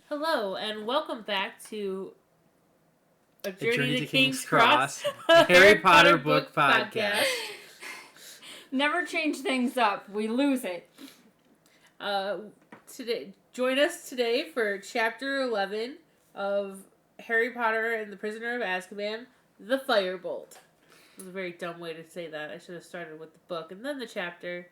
Hello, and welcome back to A A Journey to King's Cross, a Harry Potter book podcast. Never change things up. We lose it. Join us today for Chapter 11 of Harry Potter and the Prisoner of Azkaban, The Firebolt. It was a very dumb way to say that. I should have started with the book, and then the chapter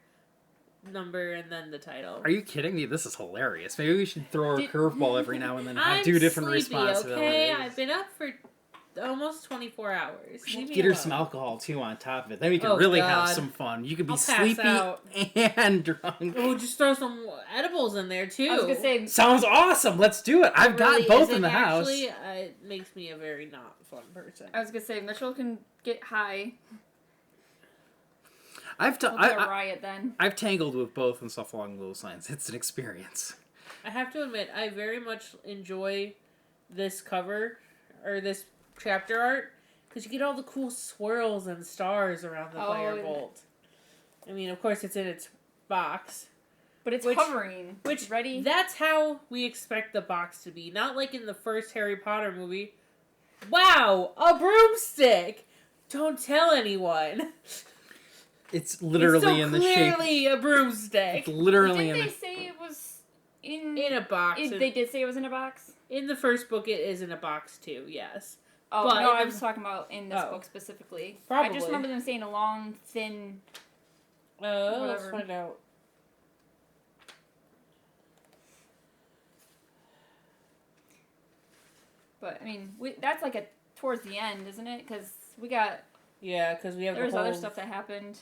number, and then the title. Are you kidding me? This is hilarious. Maybe we should throw a curveball every now and then and I'm have two different sleepy, responsibilities. okay? I've been up for almost 24 hours. Get her some alcohol, too, on top of it. Then we can really have some fun. You could be sleepy and drunk. Oh, just throw some edibles in there, too. I was going to say... Sounds awesome. Let's do it. I've got both in the house. Actually, it makes me a very not fun person. I was going to say, Mitchell can get high. I've riot then. I've tangled with both and stuff along those lines. It's an experience. I have to admit, I very much enjoy this cover, or this chapter art, because you get all the cool swirls and stars around the Firebolt. I mean, of course, it's in its box. But it's hovering. Which, ready? That's how we expect the box to be. Not like in the first Harry Potter movie. Wow, a broomstick! Don't tell anyone. It's literally in the shape. Clearly a broomstick. It's literally Didn't they say it was in a box? They did say it was in a box? In the first book, it is in a box too. Yes. Oh no, I was talking about in this book specifically. Probably. I just remember them saying a long, thin. Let's find out. But I mean, that's like towards the end, isn't it? Because we got. Yeah, because we have. There's other stuff that happened.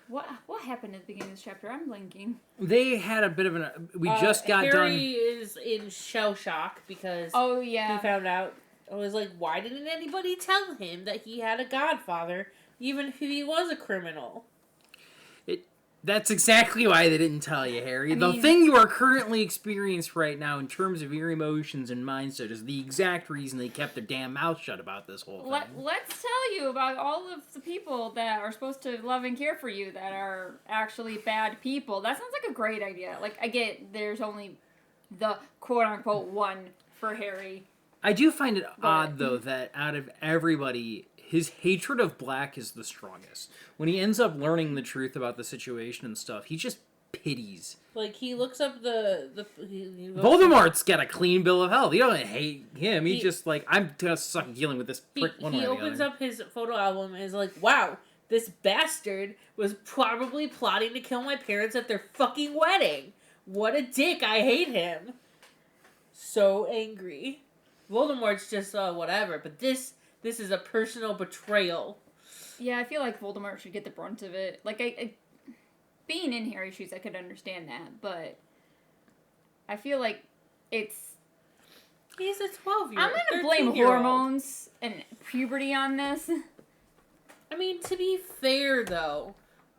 What happened at the beginning of this chapter? I'm blinking. They had a bit of an... We just got done... Harry is in shell shock because... Oh, yeah. He found out... I was like, why didn't anybody tell him that he had a godfather, even if he was a criminal? That's exactly why they didn't tell you, Harry. The thing you are currently experiencing right now in terms of your emotions and mindset is the exact reason they kept their damn mouth shut about this whole thing. Let's tell you about all of the people that are supposed to love and care for you that are actually bad people. That sounds like a great idea. Like, I get there's only the quote-unquote one for Harry. I do find it odd, though, that out of everybody... his hatred of Black is the strongest. When he ends up learning the truth about the situation and stuff, he just pities. Like, he looks up Voldemort's got a clean bill of health. He doesn't hate him. He just, like, I'm just sucking dealing with this prick one way or the other. He opens up his photo album and is like, wow, this bastard was probably plotting to kill my parents at their fucking wedding. What a dick. I hate him. So angry. Voldemort's just, whatever. But this is a personal betrayal. Yeah, I feel like Voldemort should get the brunt of it. Like, I being in Harry's shoes, I could understand that, but I feel like it's... He's a 12-year-old. I'm going to blame hormones and puberty on this. I mean, to be fair, though,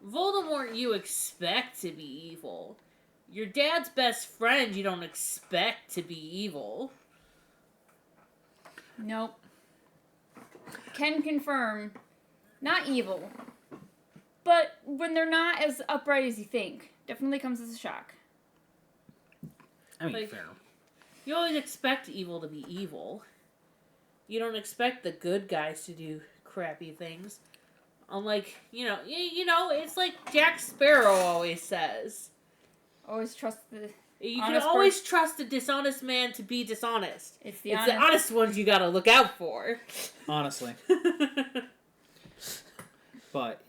Voldemort you expect to be evil. Your dad's best friend you don't expect to be evil. Nope. Can confirm, not evil, but when they're not as upright as you think, definitely comes as a shock. I mean, fair. You always expect evil to be evil. You don't expect the good guys to do crappy things. Unlike, it's like Jack Sparrow always says. Always trust the... You can always trust a dishonest man to be dishonest. It's the honest ones you gotta look out for. Honestly. But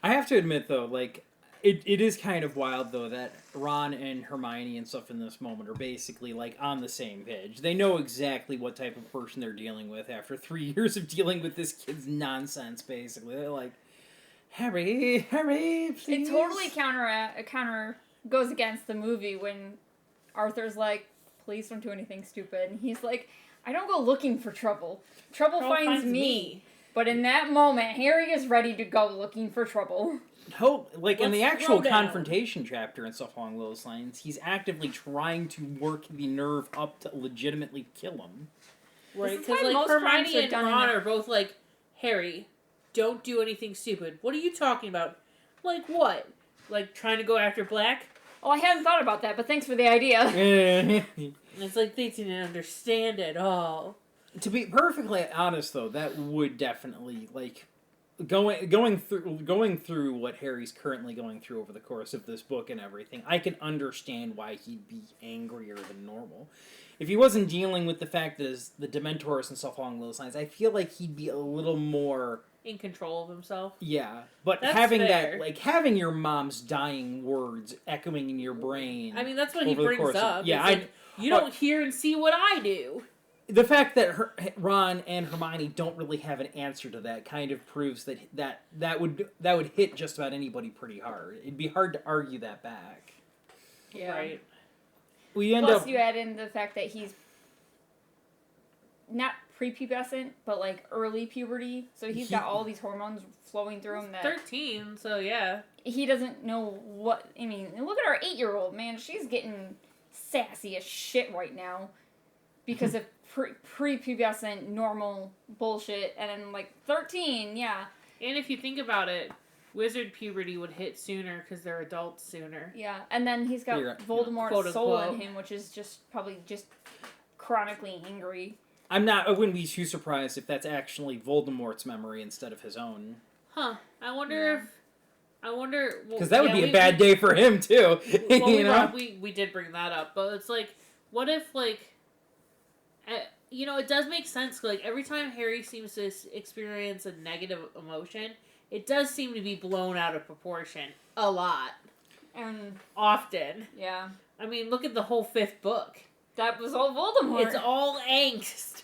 I have to admit, though, like, it is kind of wild, though, that Ron and Hermione and stuff in this moment are basically, like, on the same page. They know exactly what type of person they're dealing with after 3 years of dealing with this kid's nonsense, basically. They're like, Harry, please. It totally counter goes against the movie when Arthur's like, please don't do anything stupid. And he's like, I don't go looking for trouble. Trouble finds me. But in that moment, Harry is ready to go looking for trouble. In the actual confrontation chapter and stuff along those lines, he's actively trying to work the nerve up to legitimately kill him. Right, because like Hermione and Ron are both like, Harry, don't do anything stupid. What are you talking about? Like what? Like trying to go after Black? Oh, I hadn't thought about that, but thanks for the idea. It's like they didn't understand at all. To be perfectly honest, though, that would definitely, like, going through what Harry's currently going through over the course of this book and everything, I can understand why he'd be angrier than normal. If he wasn't dealing with the fact that the Dementors and stuff along those lines, I feel like he'd be a little more in control of himself. Yeah, but That's having fair. that, like, having your mom's dying words echoing in your brain. I mean, that's what he brings up. Yeah, like, you don't hear and see what I do. The fact that Ron and Hermione don't really have an answer to that kind of proves that would hit just about anybody pretty hard. It'd be hard to argue that back. Yeah. Right. Plus, you add in the fact that he's not prepubescent, but like early puberty, so he's got all these hormones flowing through him. That 13, so yeah. He doesn't know what. I mean, look at our 8-year-old, man. She's getting sassy as shit right now because of prepubescent normal bullshit, and then like 13, yeah. And if you think about it, wizard puberty would hit sooner because they're adults sooner. Yeah, and then he's got Voldemort's soul in him, which is just probably just chronically angry. I wouldn't be too surprised if that's actually Voldemort's memory instead of his own. Huh. I wonder. Because that would be a bad day for him, too. Well, you know? we did bring that up, but it's like, what if, like, you know, it does make sense. Like, every time Harry seems to experience a negative emotion, it does seem to be blown out of proportion a lot. And often. Yeah. I mean, look at the whole 5th book. That was all Voldemort. It's all angst.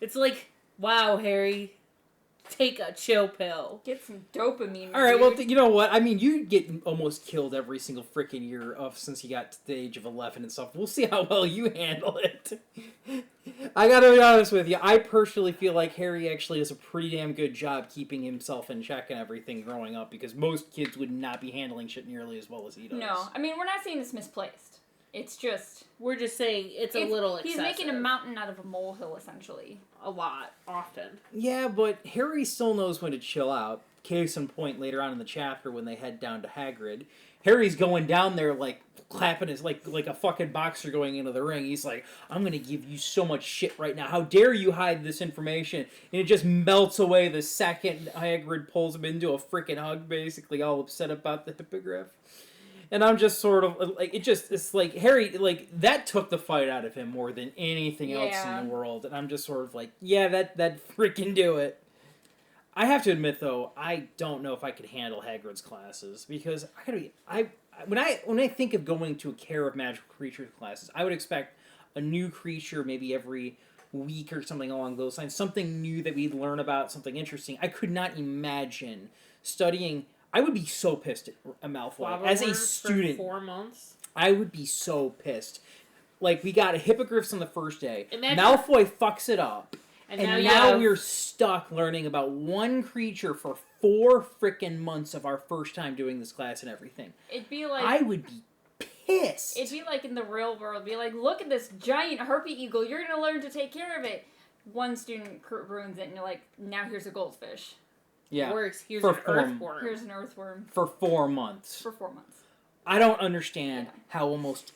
It's like, wow, Harry, take a chill pill. Get some dopamine. All right, well, you know what? I mean, you get almost killed every single freaking year since you got to the age of 11 and stuff. We'll see how well you handle it. I gotta be honest with you. I personally feel like Harry actually does a pretty damn good job keeping himself in check and everything growing up, because most kids would not be handling shit nearly as well as he does. No, I mean, we're not saying it's misplaced. It's just... We're just saying it's a little excessive. He's making a mountain out of a molehill, essentially. A lot, often. Yeah, but Harry still knows when to chill out. Case in point, later on in the chapter when they head down to Hagrid, Harry's going down there like clapping his like a fucking boxer going into the ring. He's like, I'm gonna give you so much shit right now. How dare you hide this information? And it just melts away the second Hagrid pulls him into a freaking hug, basically all upset about the hippogriff. And I'm just sort of, like, it's like, Harry, like, that took the fight out of him more than anything else in the world. And I'm just sort of like, yeah, that freaking do it. I have to admit, though, I don't know if I could handle Hagrid's classes, because when I think of going to a Care of Magical Creatures classes, I would expect a new creature maybe every week or something along those lines, something new that we'd learn about, something interesting. I could not imagine studying... I would be so pissed at Malfoy. As a student, for 4 months? I would be so pissed. Like, we got hippogriffs on the first day. Malfoy fucks it up. And now we're stuck learning about one creature for 4 frickin' months of our first time doing this class and everything. It'd be like... I would be pissed. It'd be like in the real world. It'd be like, look at this giant harpy eagle. You're going to learn to take care of it. One student ruins it, and you're like, now here's a goldfish. Yeah. Worse. Here's an earthworm. Here's an earthworm. For 4 months. For 4 months. I don't understand how almost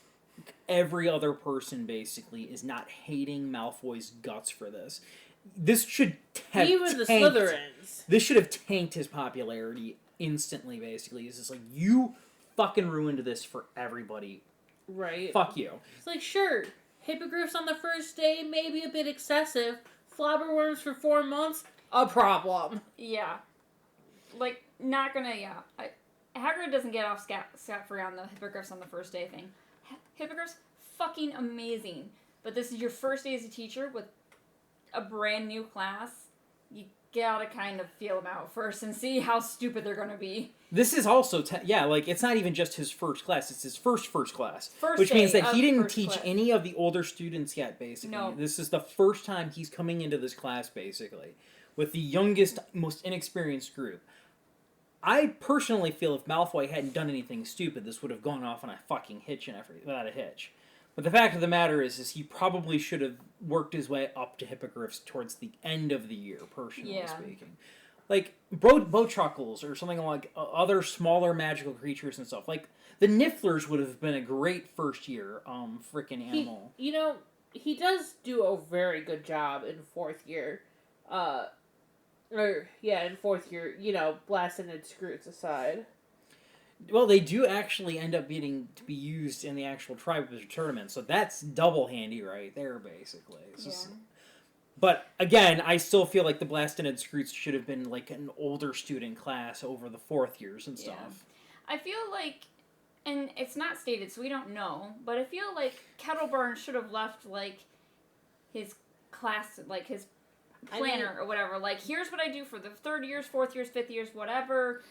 every other person, basically, is not hating Malfoy's guts for this. This should have even the Slytherins. This should have tanked his popularity instantly, basically. It's just like, you fucking ruined this for everybody. Right. Fuck you. It's like, sure, hippogriffs on the first day may be a bit excessive. Flabberworms for 4 months? A problem. Yeah. Like, not gonna, Hagrid doesn't get off scot-free on the hippogriffs on the first day thing. Hippogriffs, fucking amazing. But this is your first day as a teacher with a brand new class. You gotta kind of feel them out first and see how stupid they're gonna be. This is also, it's not even just his first class, it's his first class. First which means that he didn't teach class. any of the older students yet, basically. No. This is the first time he's coming into this class, basically, with the youngest, most inexperienced group. I personally feel if Malfoy hadn't done anything stupid, this would have gone off on a fucking hitch and without a hitch. But the fact of the matter is he probably should have worked his way up to hippogriffs towards the end of the year, personally speaking. like bowtruckles or something like other smaller magical creatures and stuff. Like the Nifflers would have been a great first year freaking animal. He does do a very good job in fourth year. In fourth year, blasting and Scroots aside. Well, they do actually end up getting to be used in the actual Tribe Wizard tournament, so that's double handy right there, basically. But again, I still feel like the Blasted and Scroots should have been like an older student class over the fourth years and stuff. Yeah. I feel like, and it's not stated, so we don't know, but I feel like Kettleburn should have left like his class, like his planner or whatever. Like, here's what I do for the third years, fourth years, fifth years, whatever.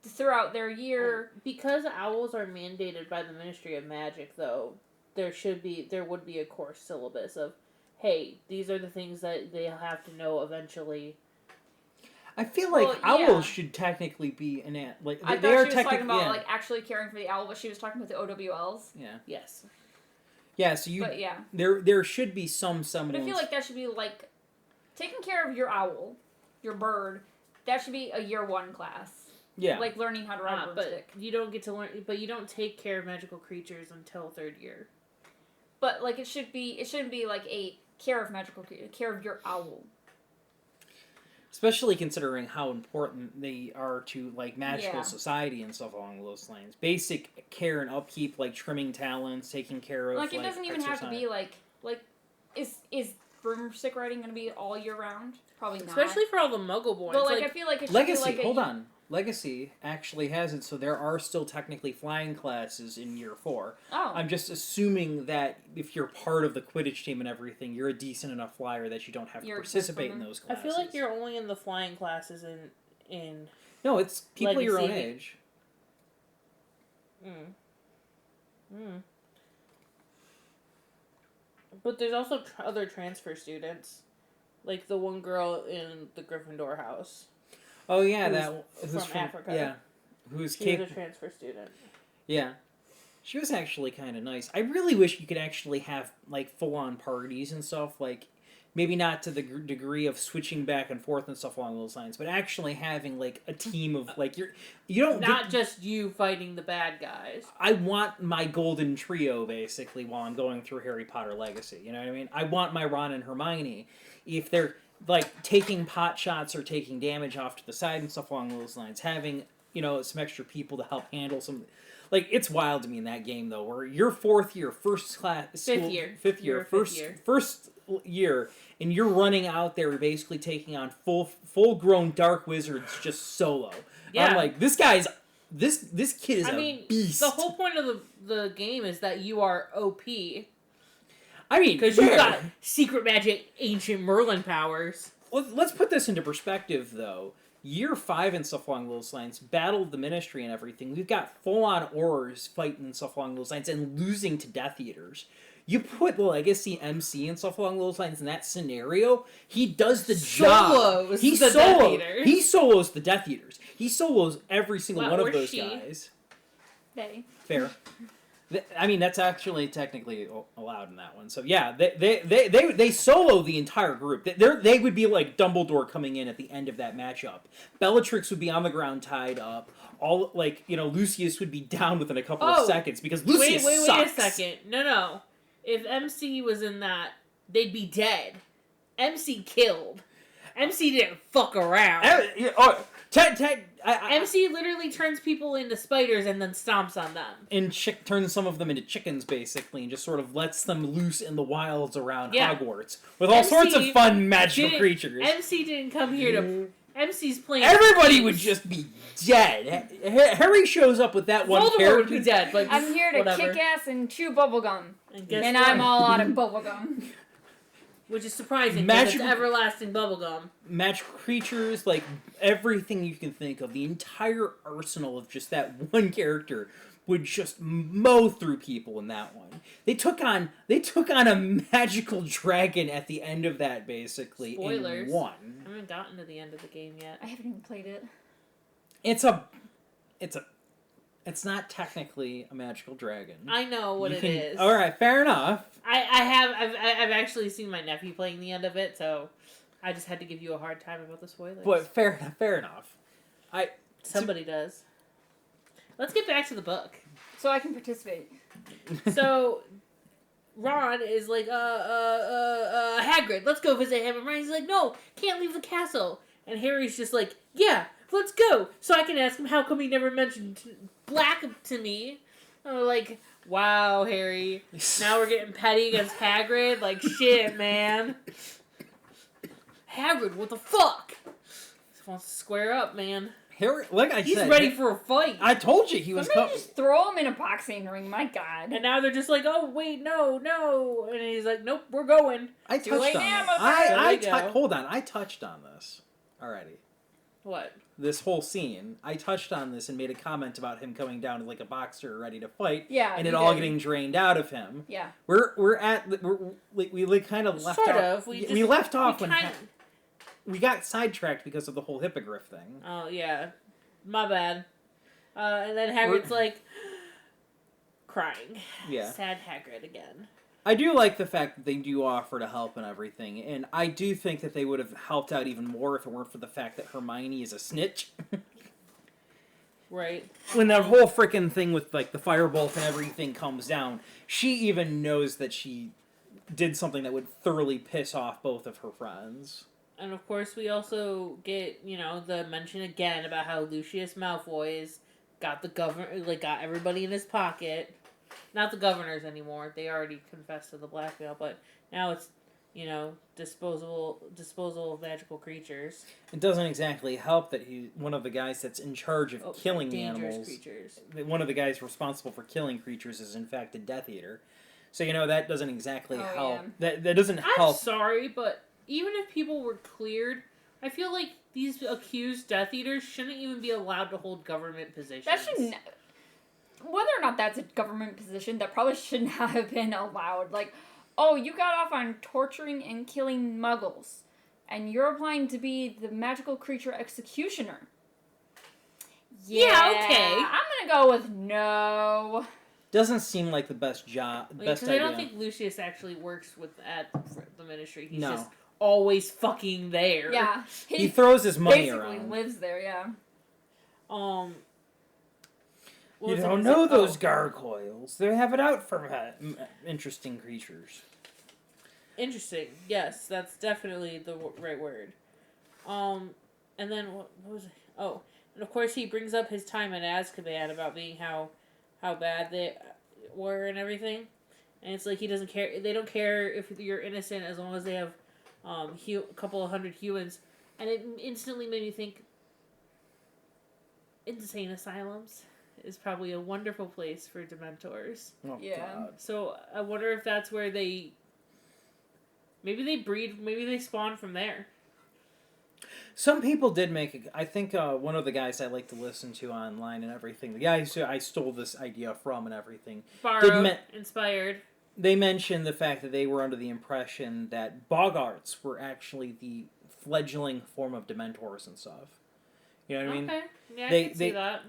Throughout their year. Because owls are mandated by the Ministry of Magic, though, there would be a course syllabus of, hey, these are the things that they'll have to know eventually. I feel like owls should technically be an ant. Like I thought she was talking about like actually caring for the owl, but she was talking about the OWLs. Yeah. Yes. Yeah. So there should be some semblance. But I feel like that should be like taking care of your owl, your bird. That should be a year 1 class. Yeah. Like learning how to ride a broomstick. But you don't get to learn. But you don't take care of magical creatures until third year. But like it shouldn't be like a care of magical creatures, care of your owl. Especially considering how important they are to like magical society and stuff along those lines. Basic care and upkeep, like trimming talons, taking care of like it doesn't even have to be like is broomstick riding going to be all year round? Probably not. Especially for all the Muggle boys. But like I feel like it should Legacy. be like Hold on. Legacy actually has it, so there are still technically flying classes in year 4. Oh. I'm just assuming that if you're part of the Quidditch team and everything, you're a decent enough flyer that you don't have to participate in those classes. I feel like you're only in the flying classes in No, it's people Legacy. your own age. But there's also other transfer students. Like the one girl in the Gryffindor house. Oh yeah, who's from Africa. Yeah, she was a transfer student. Yeah, she was actually kind of nice. I really wish you could actually have like full-on parties and stuff. Like maybe not to the degree of switching back and forth and stuff along those lines, but actually having like a team of like you don't not just you fighting the bad guys. I want my golden trio basically while I'm going through Harry Potter Legacy. You know what I mean? I want my Ron and Hermione if they're like taking pot shots or taking damage off to the side and stuff along those lines, having some extra people to help handle some. Like it's wild to me in that game though, where your fifth year, first year, and you're running out there basically taking on full grown dark wizards just solo. Yeah. I'm like, this kid is a beast. The whole point of the game is that you are OP. I mean, because you got secret magic, ancient Merlin powers. Let's put this into perspective, though. Year 5 and stuff along those lines, Battle of the Ministry and everything, we've got full-on Aurors fighting and stuff along those lines and losing to Death Eaters. You put Legacy MC and stuff along those lines in that scenario, he does the job. He solos the Death Eaters. He solos every single one of those guys. They. Fair. I mean, that's actually technically allowed in that one. So yeah, they solo the entire group. They would be like Dumbledore coming in at the end of that matchup. Bellatrix would be on the ground tied up. All Lucius would be down within a couple of seconds because Lucius sucks. Wait a second. No. If MC was in that, they'd be dead. MC killed. MC didn't fuck around. MC literally turns people into spiders and then stomps on them. And turns some of them into chickens, basically, and just sort of lets them loose in the wilds around Hogwarts. With all sorts of fun magical creatures. MC didn't come here to... MC's playing... Everybody would just be dead. Harry shows up with that one Voldemort character. Would be dead, but I'm here to kick ass and chew bubblegum. And I'm all out of bubblegum. Which is surprising, because it's everlasting bubblegum. Magical creatures, like, everything you can think of. The entire arsenal of just that one character would just mow through people in that one. They took on a magical dragon at the end of that, basically. Spoilers. In one. I haven't gotten to the end of the game yet. I haven't even played it. It's not technically a magical dragon. I know what it is. All right, fair enough. I've actually seen my nephew playing the end of it, so I just had to give you a hard time about the spoilers. But fair enough. Somebody does. Let's get back to the book. So I can participate. So Ron is like, Hagrid, let's go visit him. And Ron's like, no, can't leave the castle. And Harry's just like, yeah, let's go. So I can ask him how come he never mentioned black to me. Like, wow, Harry. Now we're getting petty against Hagrid. Like, shit, man. Hagrid, what the fuck? He wants to square up, man. Harry, like I He's said, ready for a fight. I told you he was Somebody coming. just throw him in a boxing ring, my god. And now they're just like, oh, wait, no. And he's like, nope, we're going. I Too touched late on now, this. motherfucker. Hold on, I touched on this already. What? This whole scene, I touched on this and made a comment about him coming down like a boxer ready to fight. Yeah, and you it all did. getting drained out of him. Yeah. We kind of left Sort off. of. We left off when kinda... we got sidetracked because of the whole hippogriff thing. Oh, yeah. My bad. And then Hagrid's like, crying. Yeah. Sad Hagrid again. I do like the fact that they do offer to help and everything, and I do think that they would have helped out even more if it weren't for the fact that Hermione is a snitch. Right. When that whole frickin' thing with, like, the firebolt and everything comes down, she even knows that she did something that would thoroughly piss off both of her friends. And of course we also get, the mention again about how Lucius Malfoy's got got everybody in his pocket. Not the governors anymore. They already confessed to the blackmail, but now it's, disposal of magical creatures. It doesn't exactly help that he's one of the guys that's in charge of killing animals. Creatures. One of the guys responsible for killing creatures is in fact a Death Eater. So that doesn't exactly help. Yeah. That doesn't help. I'm sorry, but even if people were cleared, I feel like these accused Death Eaters shouldn't even be allowed to hold government positions. That shouldn't... Whether or not that's a government position, that probably should not have been allowed. Like, oh, you got off on torturing and killing muggles, and you're applying to be the magical creature executioner. Yeah, okay. I'm gonna go with no. Doesn't seem like the best job. Best Because idea. I don't think Lucius actually works at the Ministry. He's No. just always fucking there. Yeah. He He throws his money basically around. lives there, yeah. You don't know those gargoyles. They have it out for interesting creatures. Interesting. Yes, that's definitely the right word. And then what was it? Oh, and of course he brings up his time in Azkaban about being how bad they were and everything. And it's like he doesn't care. They don't care if you're innocent as long as they have a couple of hundred humans. And it instantly made me think insane asylums is probably a wonderful place for Dementors. Oh, Yeah. God. So I wonder if that's where maybe they breed, maybe they spawn from there. Some people did make I think one of the guys I like to listen to online and everything, the guy who I stole this idea from and everything, Borrowed, inspired. They mentioned the fact that they were under the impression that Boggarts were actually the fledgling form of Dementors and stuff. You know what I mean? Okay, yeah, I They- can see that.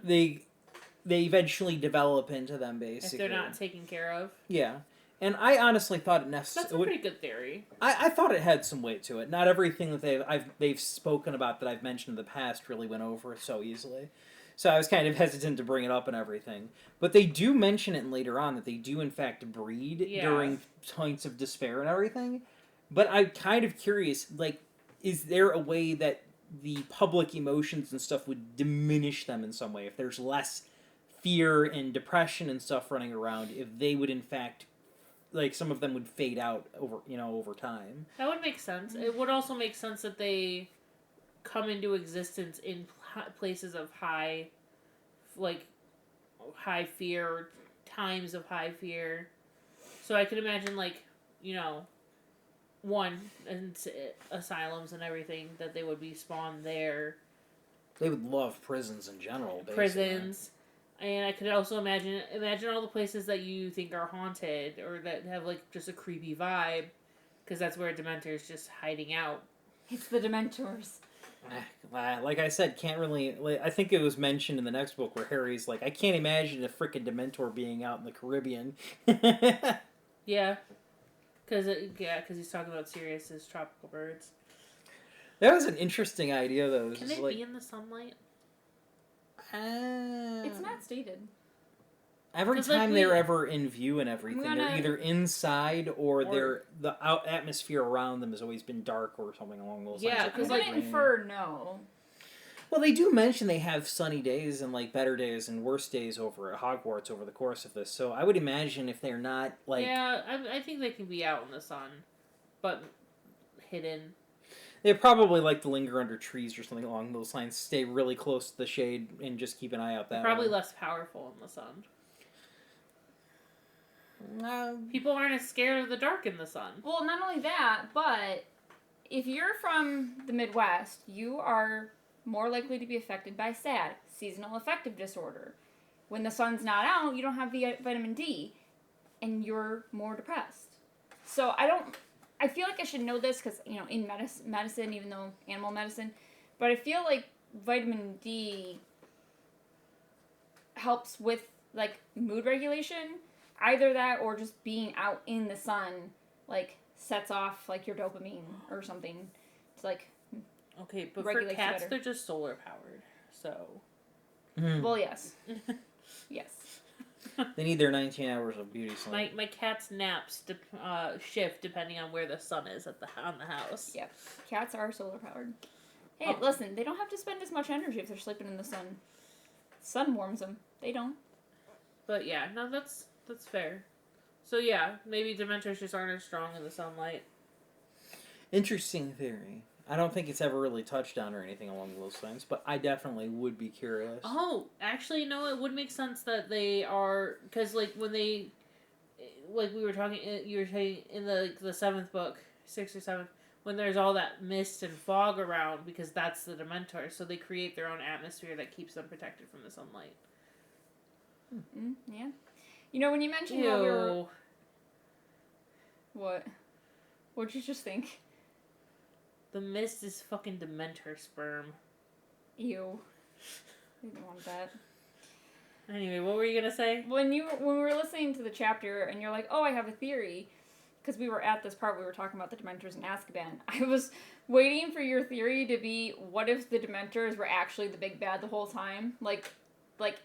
They eventually develop into them, basically. If they're not taken care of. Yeah. And I honestly thought it That's necessary. a pretty good theory. I thought it had some weight to it. Not everything that they've spoken about that I've mentioned in the past really went over so easily. So I was kind of hesitant to bring it up and everything. But they do mention it later on that they do in fact breed during points of despair and everything. But I'm kind of curious, like, is there a way that the public emotions and stuff would diminish them in some way? If there's less fear and depression and stuff running around, if they would in fact, like, some of them would fade out over time. That would make sense. It would also make sense that they come into existence in places of high fear, or times of high fear. So I could imagine, asylums and everything, that they would be spawned there. They would love prisons in general, basically. Prisons. And I could also imagine all the places that you think are haunted or that have just a creepy vibe, because that's where a Dementor is just hiding out. It's the Dementors. Like I said, can't really. I think it was mentioned in the next book where Harry's like, I can't imagine a freaking Dementor being out in the Caribbean. Yeah, because he's talking about Sirius's tropical birds. That was an interesting idea, though. Can it be in the sunlight? It's not stated. Every time they're ever in view and everything, they're either inside or the atmosphere around them has always been dark or something along those lines. Yeah, because I'm going to infer no. Well, they do mention they have sunny days and like better days and worse days over at Hogwarts over the course of this. So I would imagine if they're not like... Yeah, I think they can be out in the sun, but hidden. They probably like to linger under trees or something along those lines, stay really close to the shade and just keep an eye out that way. Probably less powerful in the sun. People aren't as scared of the dark in the sun. Well, not only that, but if you're from the Midwest, you are more likely to be affected by SAD, seasonal affective disorder. When the sun's not out, you don't have vitamin D, and you're more depressed. So I feel like I should know this because, in medicine, even though animal medicine, but I feel like vitamin D helps with, like, mood regulation. Either that or just being out in the sun, like, sets off, like, your dopamine or something to, like, okay, but for cats, they're just solar powered, so... Well, yes. Yes. They need their 19 hours of beauty sleep. My cat's naps shift depending on where the sun is on the house. Yep. Cats are solar powered. Hey, listen, they don't have to spend as much energy if they're sleeping in the sun. Sun warms them. They don't. But yeah, no, that's fair. So yeah, maybe Dementors just aren't as strong in the sunlight. Interesting theory. I don't think it's ever really touched on or anything along those lines, but I definitely would be curious. Oh, actually, no, it would make sense that they are, because, like, when they, like, we were talking, you were saying in the 7th book, 6th or 7th, when there's all that mist and fog around, because that's the Dementors, so they create their own atmosphere that keeps them protected from the sunlight. Mm-hmm. Yeah. When you mentioned how we were... What? What'd you just think? The mist is fucking Dementor sperm. Ew. I didn't want that. Anyway, what were you gonna say? When we were listening to the chapter and you're like, oh, I have a theory, because we were at this part where we were talking about the Dementors in Azkaban, I was waiting for your theory to be, what if the Dementors were actually the big bad the whole time? Like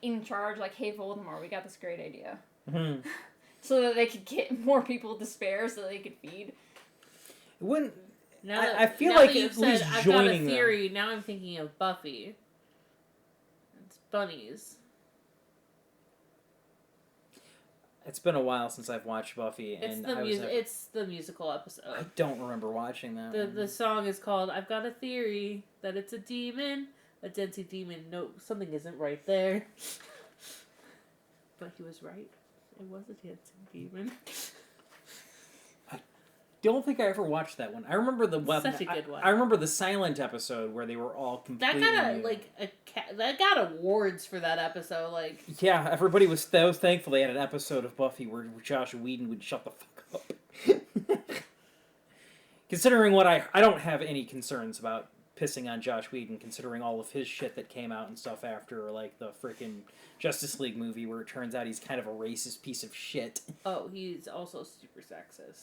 in charge, like, hey, Voldemort, we got this great idea. Mm-hmm. So that they could get more people to spare so they could feed. It wouldn't... I feel like you've said I've got a theory, now I'm thinking of Buffy. It's bunnies. It's been a while since I've watched Buffy, and it's the musical episode. I don't remember watching that. The song is called "I've Got a Theory That It's a Demon, a Dancing Demon." No, something isn't right there. But he was right. It was a dancing demon. Don't think I ever watched that one. I remember such a good one. I remember the silent episode where they were all completely... That got awards for that episode. Like, yeah, everybody was thankful they had an episode of Buffy where Josh Whedon would shut the fuck up. Considering what I don't have any concerns about pissing on Josh Whedon, considering all of his shit that came out and stuff after, like, the freaking Justice League movie where it turns out he's kind of a racist piece of shit. Oh, he's also super sexist.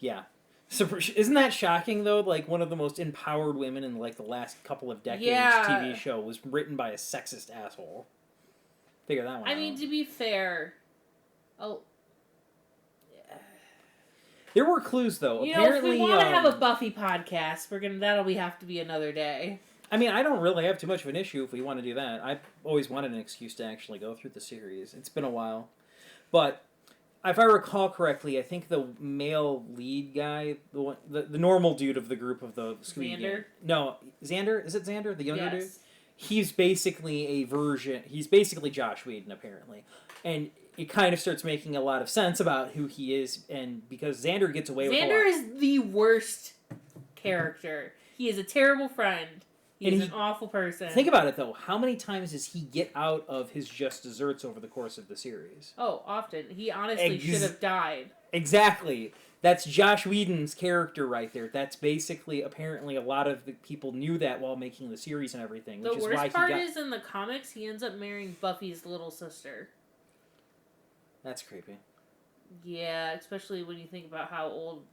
Yeah. So, isn't that shocking, though? Like, one of the most empowered women in, like, the last couple of decades TV show was written by a sexist asshole. Figure that one out. I mean, to be fair... There were clues, though. Apparently, if we want to have a Buffy podcast, that'll have to be another day. I mean, I don't really have too much of an issue if we want to do that. I've always wanted an excuse to actually go through the series. It's been a while. But... if I recall correctly, I think the male lead guy, the normal dude of the group of the Scooby Gang. No, Xander? Is it Xander, the younger dude? He's basically he's basically Josh Whedon, apparently. And it kind of starts making a lot of sense about who he is, and because Xander gets away with a lot. Xander is the worst character. He is a terrible friend. He's an awful person. Think about it, though. How many times does he get out of his just desserts over the course of the series? Oh, often. He honestly should have died. Exactly. That's Josh Whedon's character right there. That's basically, apparently, a lot of the people knew that while making the series and everything. The worst part is, in the comics, he ends up marrying Buffy's little sister. That's creepy. Yeah, especially when you think about how old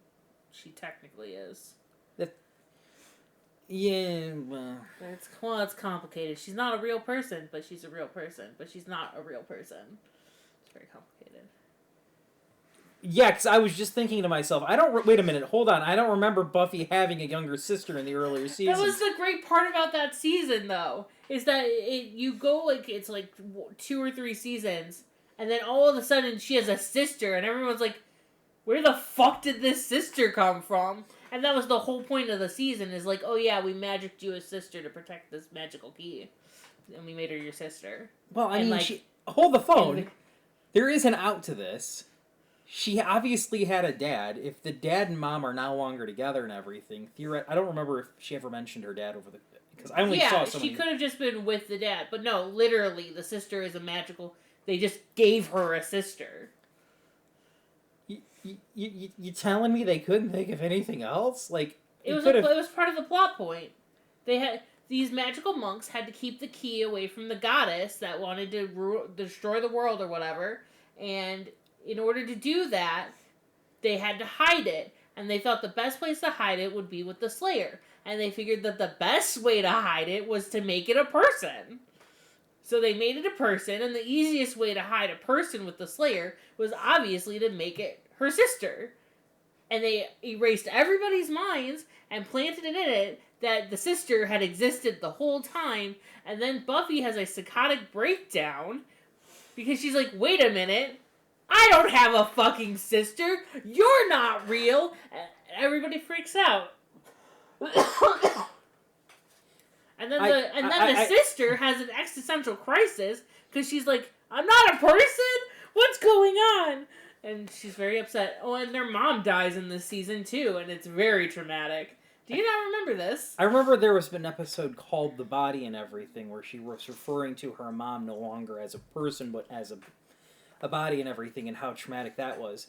she technically is. Yeah, well... It's complicated. She's not a real person, but she's a real person. But she's not a real person. It's very complicated. Yeah, because I was just thinking to myself, wait a minute, hold on. I don't remember Buffy having a younger sister in the earlier seasons. That was the great part about that season, though, is that you go, it's 2 or 3 seasons, and then all of a sudden she has a sister, and everyone's like, where the fuck did this sister come from? And that was the whole point of the season, is like, oh yeah, we magicked you a sister to protect this magical key. And we made her your sister. Well, I mean, hold the phone. There is an out to this. She obviously had a dad. If the dad and mom are no longer together and everything, I don't remember if she ever mentioned her dad over the... Because I only saw so many... she could have just been with the dad. But no, literally, the sister is a magical... They just gave her a sister. You telling me they couldn't think of anything else? Like, it was part of the plot point. These magical monks had to keep the key away from the goddess that wanted to destroy the world or whatever, and in order to do that, they had to hide it, and they thought the best place to hide it would be with the Slayer, and they figured that the best way to hide it was to make it a person. So they made it a person, and the easiest way to hide a person with the Slayer was obviously to make it her sister. And they erased everybody's minds and planted it in it that the sister had existed the whole time, and then Buffy has a psychotic breakdown because she's like, wait a minute, I don't have a fucking sister, you're not real, and everybody freaks out. And then the sister has an existential crisis because she's like, I'm not a person? What's going on? And she's very upset. Oh, and their mom dies in this season too, and it's very traumatic. Do you not remember this? I remember there was an episode called The Body and Everything where she was referring to her mom no longer as a person but as a body and everything, and how traumatic that was.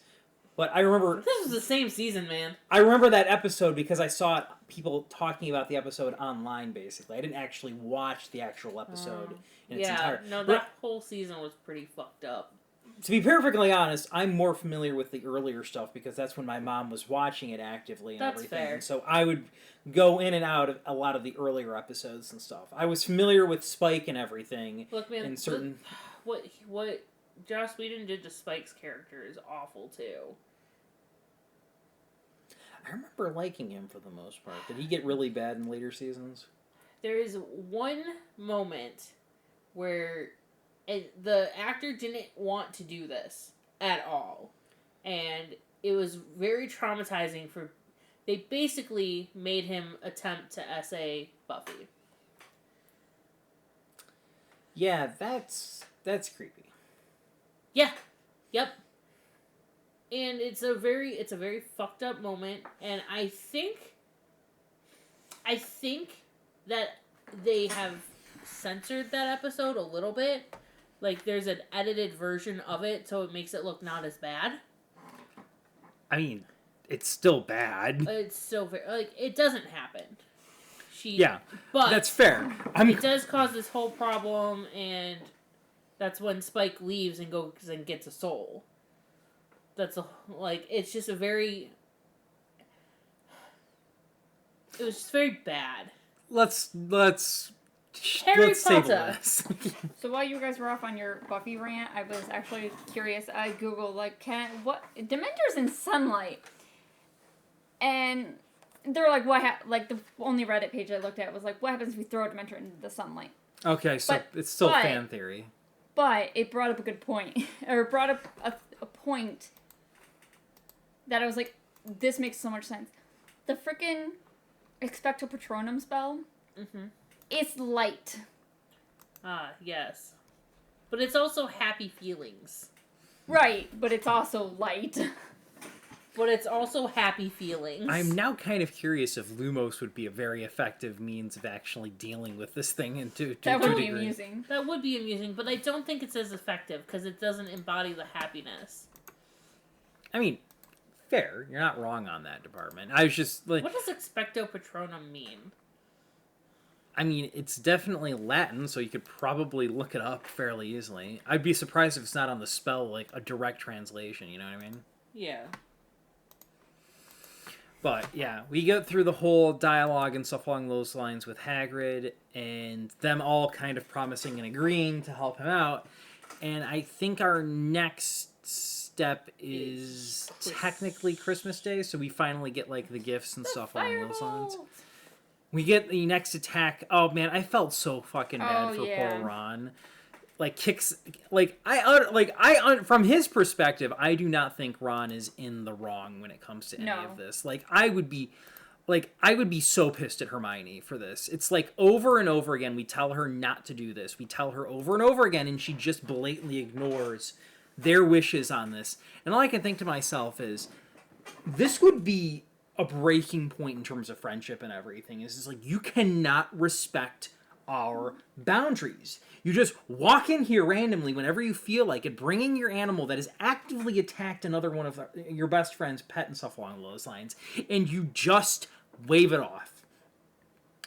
But I remember... This was the same season, man. I remember that episode because I saw people talking about the episode online, basically. I didn't actually watch the actual episode in its entirety. No, that whole season was pretty fucked up. To be perfectly honest, I'm more familiar with the earlier stuff because that's when my mom was watching it actively and everything. Fair. And so I would go in and out of a lot of the earlier episodes and stuff. I was familiar with Spike and everything. Look, man, in certain... What Joss Whedon did to Spike's character is awful, too. I remember liking him for the most part. Did he get really bad in later seasons? There is one moment where the actor didn't want to do this at all. And it was very traumatizing for... They basically made him attempt to essay Buffy. Yeah, that's creepy. Yeah. Yep. And it's a very fucked up moment, and I think that they have censored that episode a little bit. Like, there's an edited version of it, so it makes it look not as bad. I mean, it's still bad. It's so very, like, it doesn't happen. But that's fair. It does cause this whole problem, and that's when Spike leaves and goes and gets a soul. It's just a very... It was just very bad. Let's Harry table Potter. this. So while you guys were off on your Buffy rant, I was actually curious. I googled Dementors in sunlight, and they're like, the only Reddit page I looked at was like, what happens if we throw a Dementor into the sunlight? Okay, so it's still fan theory. But it brought up a good point, or it brought up a point that I was like, this makes so much sense. The frickin' Expecto Patronum spell, it's light. Ah, yes. But it's also happy feelings. Right, but it's also light. But it's also happy feelings. I'm now kind of curious if Lumos would be a very effective means of actually dealing with this thing That would be amusing. That would be amusing, but I don't think it's as effective because it doesn't embody the happiness. I mean, fair. You're not wrong on that department. I was just like... What does Expecto Patronum mean? I mean, it's definitely Latin, so you could probably look it up fairly easily. I'd be surprised if it's not on the spell, like a direct translation, you know what I mean? Yeah. But yeah, we go through the whole dialogue and stuff along those lines with Hagrid and them all kind of promising and agreeing to help him out. And I think our next step is technically Christmas Day, so we finally get like the gifts and stuff along those lines. We get the next attack. Oh man, I felt so fucking bad for poor Ron. Like kicks, like from his perspective, I do not think Ron is in the wrong when it comes to any of this. Like I would be so pissed at Hermione for this. It's like over and over again we tell her not to do this. We tell her over and over again, and she just blatantly ignores their wishes on this. And all I can think to myself is, this would be a breaking point in terms of friendship and everything. Is like, you cannot respect our boundaries. You just walk in here randomly whenever you feel like it, bringing your animal that has actively attacked another one of your best friend's pet and stuff along those lines, and you just wave it off.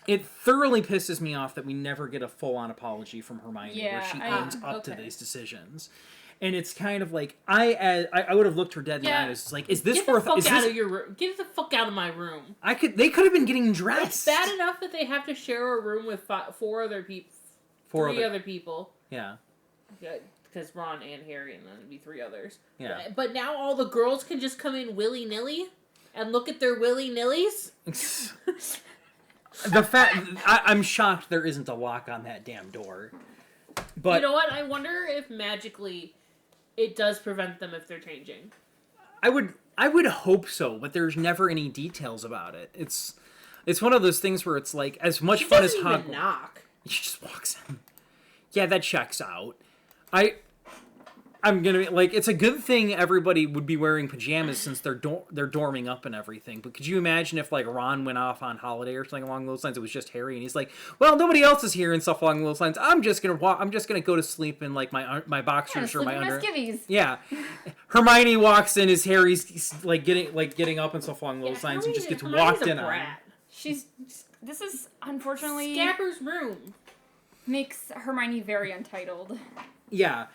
It thoroughly pisses me off that we never get a full-on apology from Hermione where she owns up to these decisions. And it's kind of like, I would have looked her dead in the eyes. It's like, is this worth? Get the fuck out of your room. Get the fuck out of my room. They could have been getting dressed. It's bad enough that they have to share a room with four other people. Three other people. Yeah. Because Ron and Harry, and then it'd be three others. Yeah. But now all the girls can just come in willy-nilly and look at their willy-nillies? I'm shocked there isn't a lock on that damn door. But you know what? I wonder if magically it does prevent them if they're changing. I would hope so, but there's never any details about it. It's one of those things where it's like, as much fun as Hogwarts. Knock. She just walks in. Yeah, that checks out. I'm gonna be like, it's a good thing everybody would be wearing pajamas since they're dorming up and everything. But could you imagine if like Ron went off on holiday or something along those lines? It was just Harry, and he's like, well, nobody else is here and stuff along those lines. I'm just gonna go to sleep in like my boxers or my under. Yeah. Hermione walks in as Harry's like getting up and stuff along those lines, and just gets walked in on. This is unfortunately Scapper's room makes Hermione very untitled. Yeah.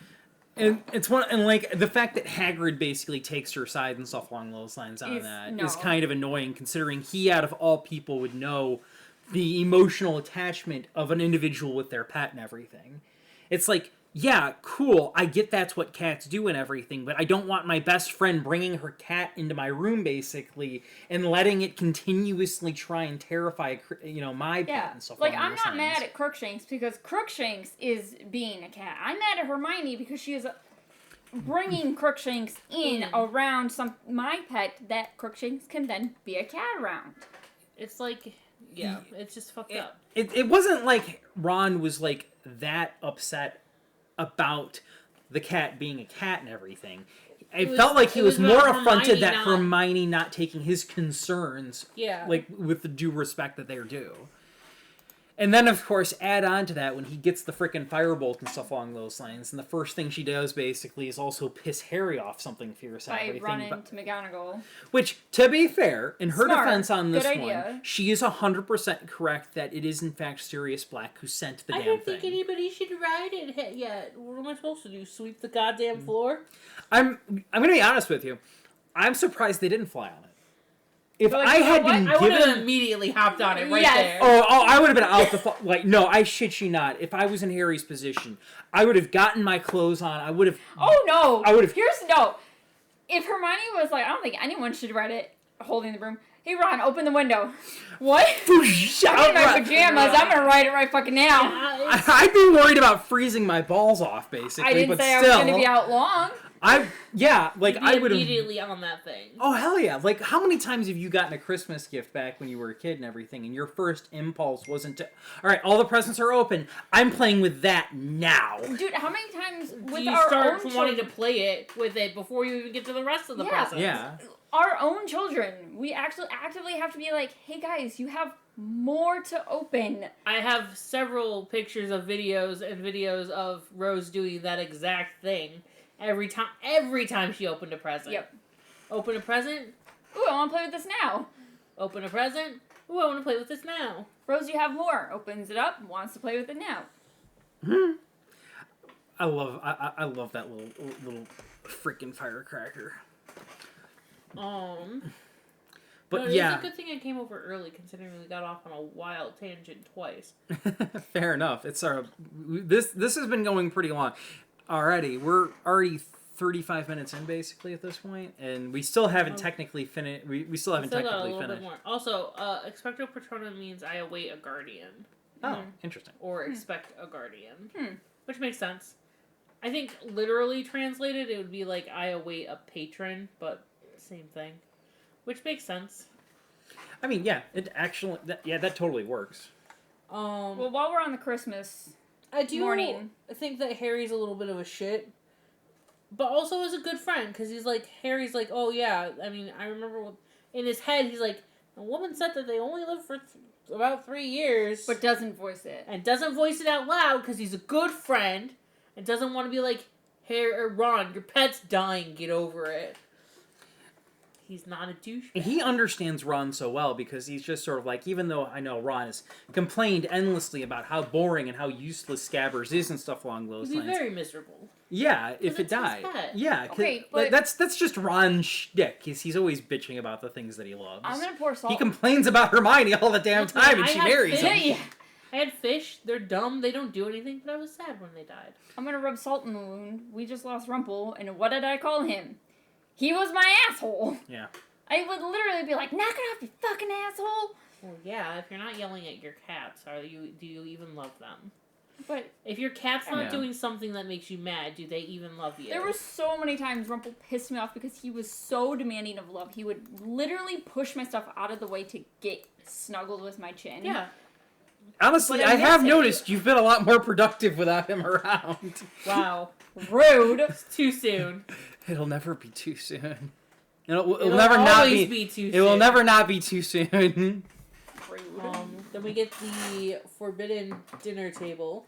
And it's like the fact that Hagrid basically takes her side and stuff along those lines is kind of annoying, considering he, out of all people, would know the emotional attachment of an individual with their pet and everything. It's like, yeah, cool, I get that's what cats do and everything, but I don't want my best friend bringing her cat into my room, basically, and letting it continuously try and terrify, my pet and stuff like that. Like, I'm not mad at Crookshanks, because Crookshanks is being a cat. I'm mad at Hermione because she is bringing Crookshanks in around my pet that Crookshanks can then be a cat around. It's like, yeah, it's just fucked up. It wasn't like Ron was, like, that upset about the cat being a cat and everything. It felt like he was more affronted that Hermione not taking his concerns, like, with the due respect that they're due. And then, of course, add on to that when he gets the frickin' Firebolt and stuff along those lines, and the first thing she does, basically, is also piss Harry off something fierce. By running to McGonagall. Which, to be fair, in her defense on this one, she is 100% correct that it is, in fact, Sirius Black who sent the damn thing. I don't think anybody should ride it yet. What am I supposed to do, sweep the goddamn floor? I'm going to be honest with you. I'm surprised they didn't fly on it. If like, I had been given... I would have immediately hopped on it there. Oh, I would have been out the... Like, no, I shit you not. If I was in Harry's position, I would have gotten my clothes on. I would have... Oh, no. I would have... If Hermione was like, I don't think anyone should ride it holding the broom. Hey, Ron, open the window. What? I'm in my pajamas. I'm going to ride it right fucking now. I'd be worried about freezing my balls off, basically. I didn't say I was going to be out long. I would immediately on that thing. Oh, hell yeah. Like, how many times have you gotten a Christmas gift back when you were a kid and everything, and your first impulse wasn't to, all right, all the presents are open, I'm playing with that now. Dude, how many times with you our start own wanting to play it with it before you even get to the rest of the presents? Yeah. Our own children, we actually actively have to be like, hey guys, you have more to open. I have several pictures of videos of Rose doing that exact thing. Every time she opened a present. Yep. Open a present. Ooh, I want to play with this now. Open a present. Ooh, I want to play with this now. Rose, you have more. Opens it up, wants to play with it now. I love that little freaking firecracker. But no, yeah, it's a good thing I came over early, considering we got off on a wild tangent twice. fair enough. It's this has been going pretty long already. We're already 35 minutes in basically at this point, and we still haven't technically finished. We still haven't Got a technically little finished. bit more. Also, expecto patronum means I await a guardian. Oh, interesting. Or expect a guardian. Which makes sense. I think literally translated, it would be like I await a patron, but same thing. Which makes sense. I mean, yeah, it actually, that totally works. Well, while we're on the Christmas I do morning, think that Harry's a little bit of a shit, but also is a good friend, because he's like, Harry's like, oh yeah, I mean, I remember in his head, he's like, a woman said that they only live for about 3 years. but doesn't voice it. And doesn't voice it out loud, because he's a good friend, and doesn't want to be like, Harry or Ron, your pet's dying, get over it. He's not a douchebag. He understands Ron so well because he's just sort of like, even though I know Ron has complained endlessly about how boring and how useless Scabbers is and stuff along those He'd be lines. very miserable. Yeah, if it it's his died. pet. Yeah, Okay, but that's just Ron's shtick. He's always bitching about the things that he loves. I'm gonna pour salt. He complains about Hermione all the damn Look, time, man, and I she had marries fish. him. Yeah. I had fish. They're dumb. They don't do anything, but I was sad when they died. I'm gonna rub salt in the wound. We just lost Rumple, and what did I call him? He was my asshole. Yeah. I would literally be like, knock it off, you fucking asshole. Well, yeah, if you're not yelling at your cats, do you even love them? But If your cat's not Yeah. doing something that makes you mad, do they even love you? there were so many times Rumple pissed me off because he was so demanding of love. He would literally push my stuff out of the way to get snuggled with my chin. Yeah. Honestly, But I I have miss it. noticed you've been a lot more productive without him around. Wow. Rude. It's too soon. It'll never be too soon. It'll It'll never not always be. too It will soon. never not be too soon. Rude. Then we get the forbidden dinner table.